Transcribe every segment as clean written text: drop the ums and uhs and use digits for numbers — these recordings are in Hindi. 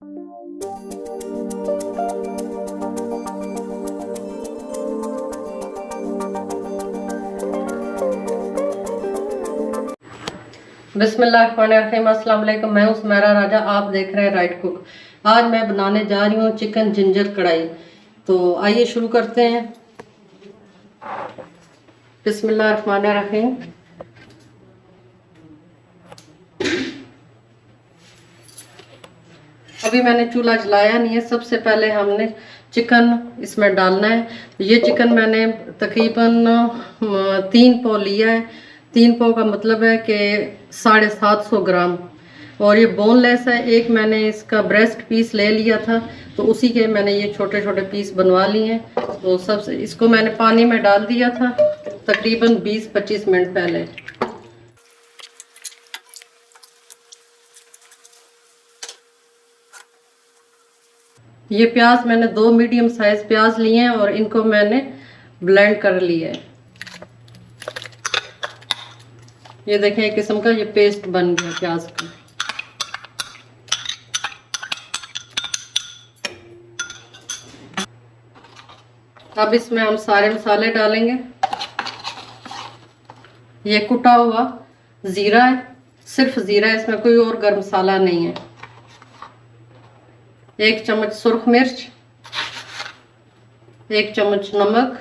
बिस्मिल्लाहिर्रहमानिर्रहीम। अस्सलाम वालेकुम। मैं हूं सुमेरा राजा, आप देख रहे हैं राइट कुक। आज मैं बनाने जा रही हूं चिकन जिंजर कढ़ाई। तो आइए शुरू करते हैं। बिस्मिल्लाहिर्रहमानिर्रहीम। अभी मैंने चूल्हा जलाया नहीं है। सबसे पहले हमने चिकन इसमें डालना है। ये चिकन मैंने तकरीबन 3 पौ लिया है। 3 पौ का मतलब है कि 750 ग्राम। और ये बोनलेस है। एक मैंने इसका ब्रेस्ट पीस ले लिया था, तो उसी के मैंने ये छोटे छोटे पीस बनवा लिए हैं। तो सबसे इसको मैंने पानी में डाल दिया था तकरीबन 20-25 मिनट पहले। ये प्याज मैंने 2 मीडियम साइज प्याज लिए हैं और इनको मैंने ब्लेंड कर लिया है। ये देखें, एक किस्म का ये पेस्ट बन गया प्याज का। अब इसमें हम सारे मसाले डालेंगे। ये कुटा हुआ जीरा है, सिर्फ जीरा है, इसमें कोई और गर्म मसाला नहीं है। 1 चम्मच सुर्ख मिर्च, 1 चम्मच नमक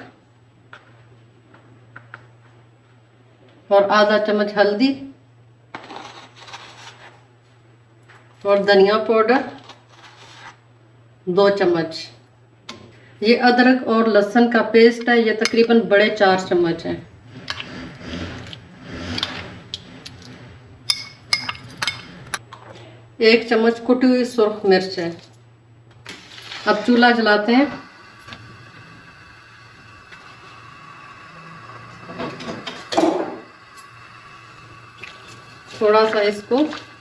और आधा चम्मच हल्दी और धनिया पाउडर 2 चम्मच। ये अदरक और लहसुन का पेस्ट है, ये तकरीबन बड़े 4 चम्मच है। एक चम्मच कुटी हुई सुर्ख मिर्च है। अब चूल्हा जलाते हैं। थोड़ा सा इसको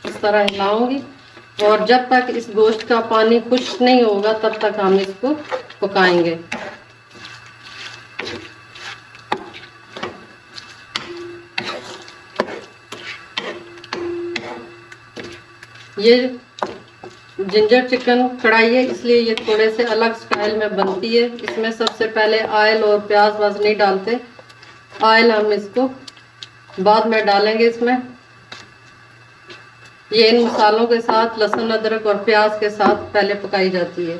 इस तरह हिलाऊंगी और जब तक इस गोश्त का पानी खुश्क नहीं होगा तब तक हम इसको पकाएंगे। ये जिंजर चिकन कढ़ाई है, इसलिए ये थोड़े से अलग स्टाइल में बनती है। इसमें सबसे पहले ऑयल और प्याज वाज नहीं डालते। ऑयल हम इसको बाद में डालेंगे इसमें। ये इन मसालों के साथ लहसुन अदरक और प्याज के साथ पहले पकाई जाती है।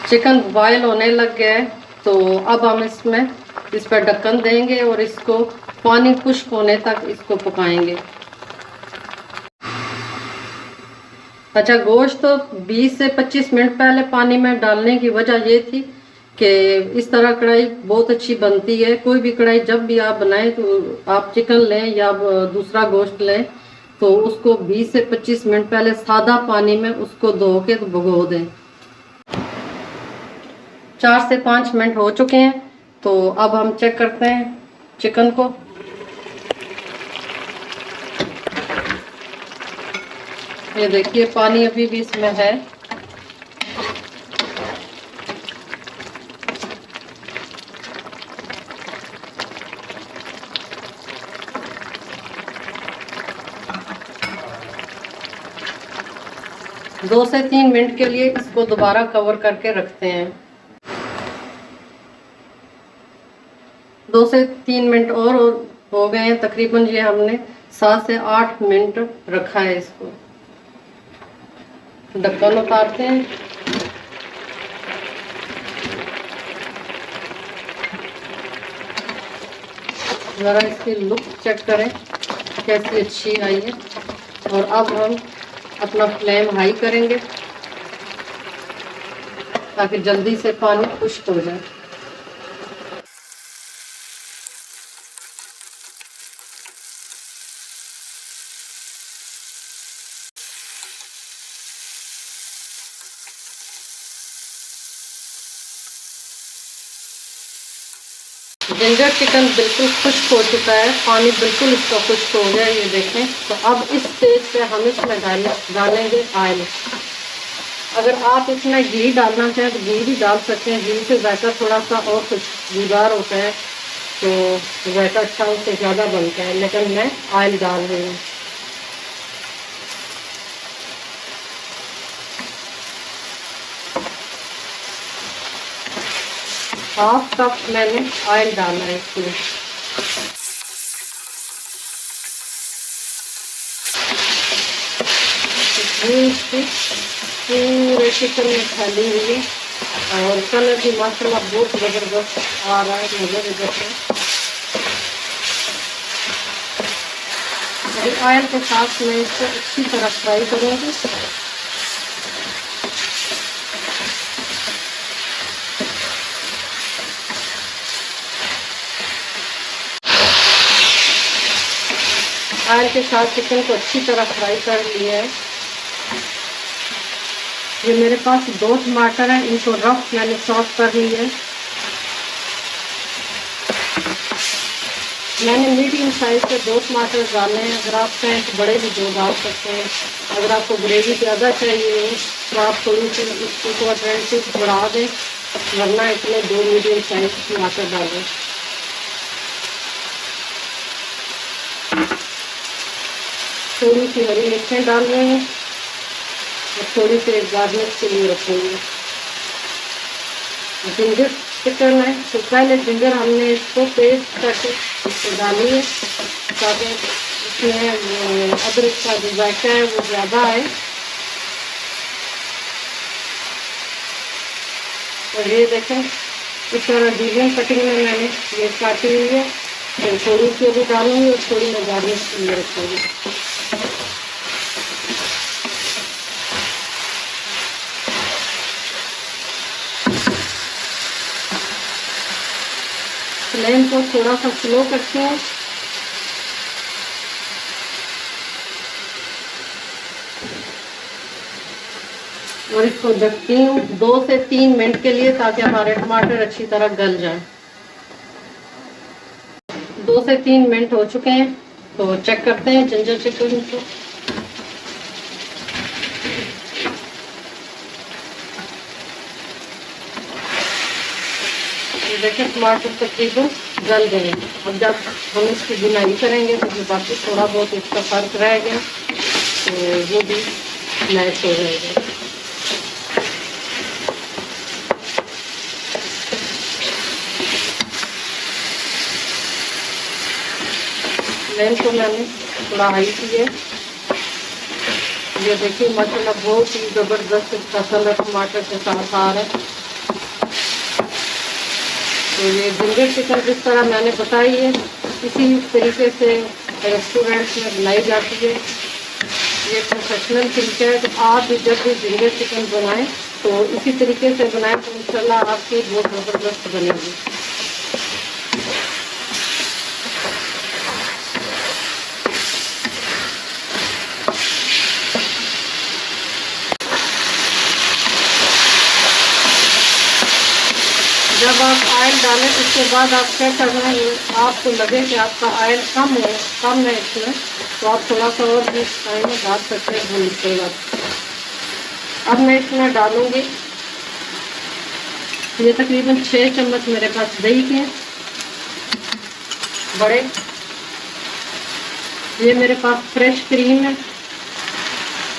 चिकन बॉयल होने लग गया है, तो अब हम इसमें इस पर ढक्कन देंगे और इसको पानी खुश्क होने तक इसको पकाएंगे। अच्छा, गोश्त तो 20 से 25 मिनट पहले पानी में डालने की वजह ये थी कि इस तरह कढ़ाई बहुत अच्छी बनती है। कोई भी कढ़ाई जब भी आप बनाएं, तो आप चिकन लें या दूसरा गोश्त लें, तो उसको 20 से 25 मिनट पहले सादा पानी में उसको धो के भिगो दें। 4 से 5 मिनट हो चुके हैं, तो अब हम चेक करते हैं चिकन को। ये देखिए, पानी अभी भी इसमें है। दो से 3 मिनट के लिए इसको दोबारा कवर करके रखते हैं। 2 से 3 मिनट और हो गए हैं तकरीबन। ये हमने 7 से 8 मिनट रखा है इसको। ढक्कन उतारते हैं। ज़रा इसकी लुक चेक करें कैसी अच्छी आई है। और अब हम अपना फ्लेम हाई करेंगे ताकि जल्दी से पानी खुश्क हो जाए। जिंजर चिकन बिल्कुल खुश्क हो चुका है, पानी बिल्कुल इसका खुश्क हो गया, ये देखें। तो अब इस स्टेज पे हम इसमें डालेंगे ऑयल। अगर आप इसमें घी डालना चाहें तो घी भी डाल सकते हैं। घी से जायका थोड़ा सा और खुशबूदार होता है, तो जायका अच्छा उससे ज़्यादा बनता है, लेकिन मैं ऑयल डाल रही हूँ। हाफ कप मैंने ऑयल डाला है इसमें। इसकी पूरे चिकन में फैली हुई है और कलर भी माशाल्लाह बहुत ज़बरदस्त आ रहा है मुझे इधर से। ऑयल के साथ मैं इसको अच्छी तरह फ्राई करूँगी। ऑयल के साथ चिकन को अच्छी तरह फ्राई कर लिया है। ये मेरे पास 2 टमाटर हैं, इनको रफ मैंने चॉप कर लिया है। मैंने मीडियम साइज के 2 टमाटर डाले हैं। अगर आप चाहें तो बड़े भी 2 डाल सकते हैं। अगर आपको ग्रेवी ज़्यादा चाहिए तो आप थोड़ी सी इसको 20 बढ़ा दें, वरना इसमें 2 मीडियम साइज टमाटर डालें। थोड़ी सी हरी मिर्चें डाल रहे हैं और थोड़ी सी गार्निश के लिए रखेंगे। जिंजर चिकन है तो पहले जिंजर हमने इसको पेस्ट करके डाली है ताकि इसमें अदरक का जो जायका है वो ज़्यादा है। और ये देखें इस तरह मीडियम कटिंग में मैंने ये काटी हुई है। तो थोड़ी सी अभी डालूंगी और थोड़ी मैं गार्निश के लिए रखूँगी। फ्लेम को थोड़ा सा स्लो करते हैं और इसको ढकती हूँ 2 से 3 मिनट के लिए ताकि हमारे टमाटर अच्छी तरह गल जाएं। 2 से 3 मिनट हो चुके हैं तो चेक करते हैं जिंजर चिकन को। देखें टमाटर तकरीबन गल गए। अब जब हम इसकी बुनाई करेंगे तो जो बाकी थोड़ा बहुत इसका फर्क रह गया तो वो भी मैच हो जाएगा। फ्लेम को मैंने थोड़ा हाई की है। ये देखिए माशाल्लाह बहुत ही ज़बरदस्त इसका कलर टमाटर के साथ आ रहा है। तो ये जिंजर चिकन जिस तरह मैंने बताई है इसी तरीके से रेस्टोरेंट्स में बनाई जाती है। ये प्रोफेशनल तरीका है। तो आप भी जब भी जिंजर चिकन बनाएं तो इसी तरीके से बनाएं तो इंशाल्लाह आपकी बहुत ज़बरदस्त बनेगी। जब आप ऑयल डालें उसके बाद आप क्या करना है, आपको लगे कि आपका ऑयल कम है इसमें तो आप थोड़ा सा और भी टाइम में डाल सकते हैं भून के बाद। अब मैं इसमें डालूँगी ये तकरीबन 6 चम्मच मेरे पास दही के बड़े। ये मेरे पास फ्रेश क्रीम है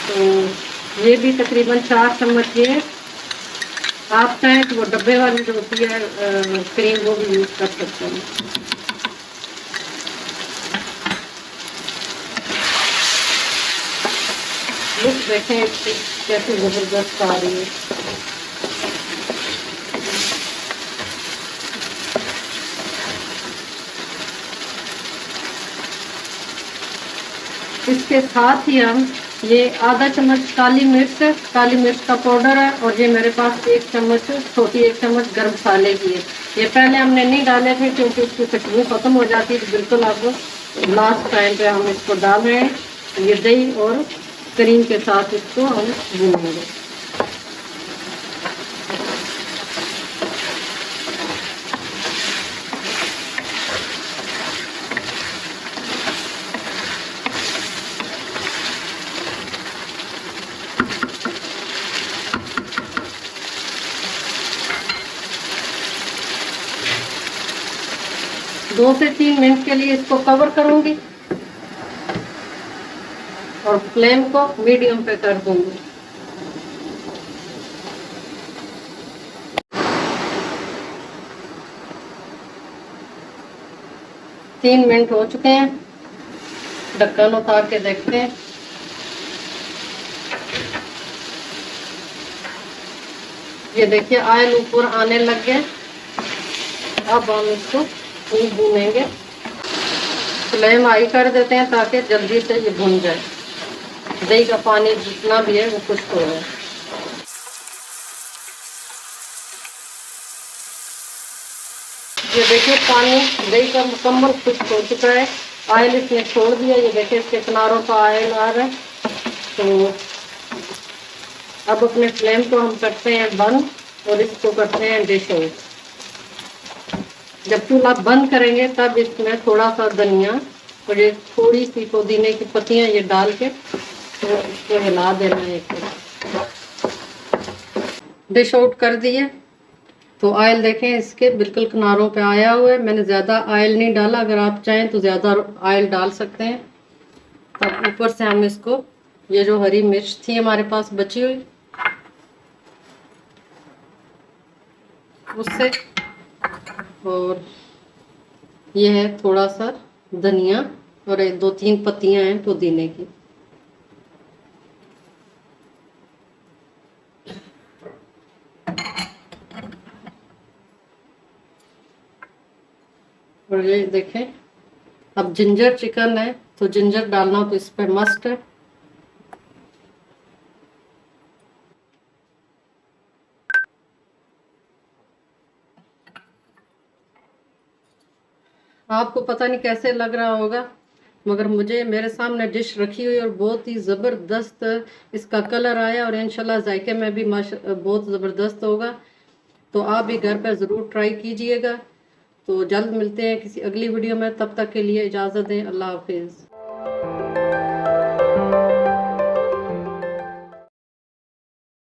तो ये भी तकरीबन 4 चम्मच ये है। आप चाहें तो वो डब्बे वाली जो होती है क्रीम वो भी यूज़ कर सकते हैं। लुक देखें इसकी कैसी ज़बरदस्त आ रही है। इसके साथ ही हम ये आधा चम्मच काली मिर्च का पाउडर है और ये मेरे पास 1 चम्मच छोटी 1 चम्मच गर्म मसाले की है। ये पहले हमने नहीं डाले थे क्योंकि उसकी खुशबू ख़त्म हो जाती है। तो बिल्कुल अब लास्ट टाइम पे हम इसको डाल रहे हैं। ये दही और क्रीम के साथ इसको हम भूनेंगे। दो से 3 मिनट के लिए इसको कवर करूंगी और फ्लेम को मीडियम पे कर दूंगी। 3 मिनट हो चुके हैं, ढक्कन उतार के देखते हैं। ये देखिए ऑयल ऊपर आने लग गया। अब हम इसको भूनेंगे। फ्लेम हाई कर देते हैं ताकि जल्दी से ये भुन जाए। दही का पानी जितना भी है वो खुश्क हो जाए। ये देखिए पानी दही का मुकम्मल खुश्क हो चुका है। ऑयल इसने छोड़ दिया। ये देखिए इसके किनारों का ऑयल आ रहा है। तो अब अपने फ्लेम को हम करते हैं बंद और इसको करते हैं डिश आउट। जब चूल्हा बंद करेंगे तब इसमें थोड़ा सा धनिया और ये थोड़ी सी पुदीने की पत्तियां ये डाल के तो इसको हिला देना है। डिश आउट कर दिए तो ऑयल देखें इसके बिल्कुल किनारों पे आया हुआ है। मैंने ज़्यादा ऑयल नहीं डाला, अगर आप चाहें तो ज़्यादा ऑयल डाल सकते हैं। तब ऊपर से हम इसको ये जो हरी मिर्च थी हमारे पास बची हुई उससे, और ये है थोड़ा सा धनिया और 2-3 पत्तियां हैं पुदीने की। और ये देखें अब जिंजर चिकन है तो जिंजर डालना तो इस पे मस्ट है। आपको पता नहीं कैसे लग रहा होगा, मगर मुझे मेरे सामने डिश रखी हुई और बहुत ही ज़बरदस्त इसका कलर आया और इंशाल्लाह जायके में भी बहुत ज़बरदस्त होगा। तो आप भी घर पर ज़रूर ट्राई कीजिएगा। तो जल्द मिलते हैं किसी अगली वीडियो में, तब तक के लिए इजाज़त दें। अल्लाह हाफिज़।